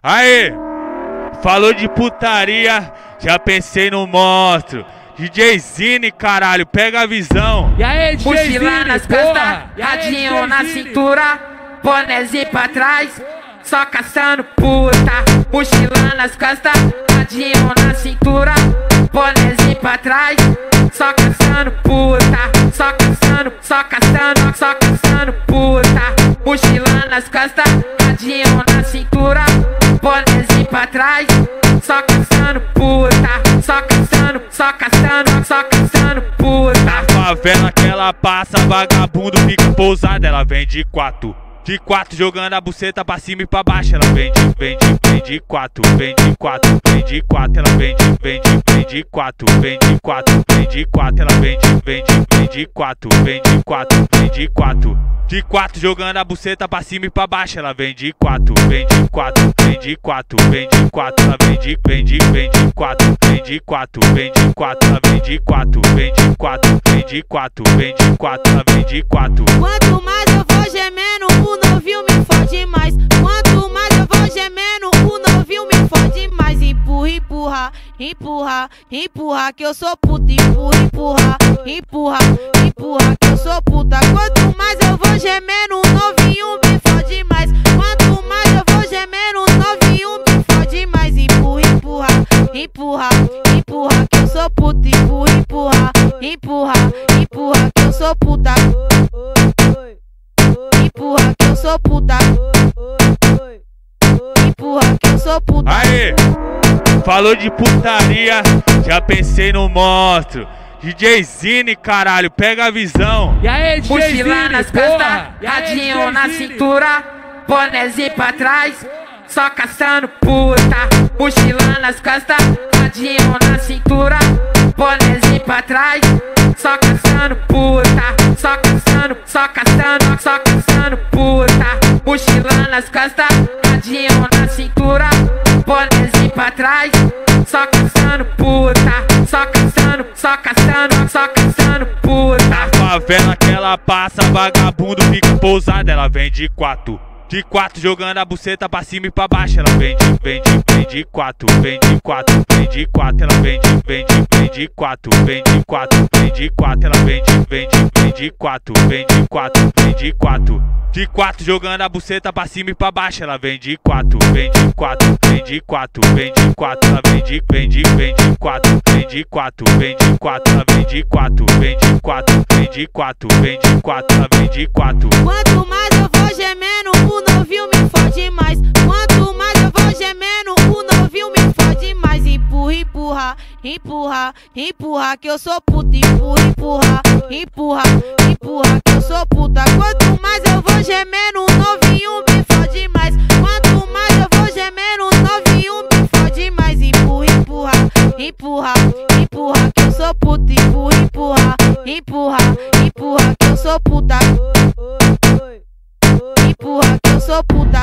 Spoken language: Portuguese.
Aê! Falou de putaria, já pensei no monstro. DJ Zine, caralho, pega a visão. E aí, DJ Mochila Zine, nas costas, radinho na cintura, bonézinho pra trás, só caçando puta. Mochila nas costas, radinho na cintura, bonézinho pra trás, só caçando puta. Só caçando, só caçando, só caçando puta. Mochila nas costas, radinho na cintura, bonézinho pra trás, só caçando puta. Só caçando, só caçando, só caçando puta. Na favela que ela passa, vagabundo fica pousada. Ela vem de quatro jogando a buceta pra cima e pra baixo. Ela vem de quatro, vem de quatro. Ela vem de quatro, vem de quatro. Ela vem de quatro. De quatro jogando a buceta pra cima e pra baixo. Ela vem de quatro. Ela vem de quatro. Ela vem de quatro. Ela vem de quatro. Quanto mais eu vou gemendo, o novinho me fode mais. Quanto mais eu vou gemendo, o novinho me fode mais. Empurra, empurra, empurra, empurra, que eu sou puta. Empurra, empurra, empurra, empurra, que eu sou puta. Quanto mais eu vou gemendo, o novinho me fode mais. Quanto mais eu vou gemendo, o novinho me fode mais. Empurra, empurra, empurra, empurra, que eu sou puta. Empurra, empurra, empurra, empurra, que eu sou puta. Empurra que eu sou puta. Empurra que eu sou puta. Aê! Falou de putaria, já pensei no monstro. DJ Zine, caralho, pega a visão. E aí, DJ Mochila Zine, nas costas, radinho na cintura, bonézinho pra trás, só caçando puta. Mochila nas costas, radinho na cintura, bonézinho pra trás, só caçando puta. Só caçando, só caçando, só caçando puta. Mochila nas costas, radinho na cintura, bonézinho pra trás, só caçando puta. Só caçando, só caçando, só caçando puta. Na favela que ela passa, vagabundo fica pousada. Ela vem de quatro jogando a buceta pra cima e pra baixo. Ela vem de quatro. Ela vem de quatro. Ela vem de quatro. De quatro jogando a buceta pra cima e pra baixo. Ela vem de quatro. Ela vem de quatro. Ela vem de quatro. Quanto mais eu vou gemendo, o novinho me fode mais. Quanto mais eu vou gemendo, o novinho me fode mais. Empurra, empurra, empurra, empurra, que eu sou puta. Empurra, empurra, empurra, empurra, que eu sou puta. Quanto mais eu vou gemendo, o novinho me fode mais. Quanto mais eu vou gemendo, o novinho me fode mais. Empurra, empurra, empurra, empurra, que eu sou puta. Empurra, empurra, empurra, empurra, que eu sou puta. Empurra que eu sou puta.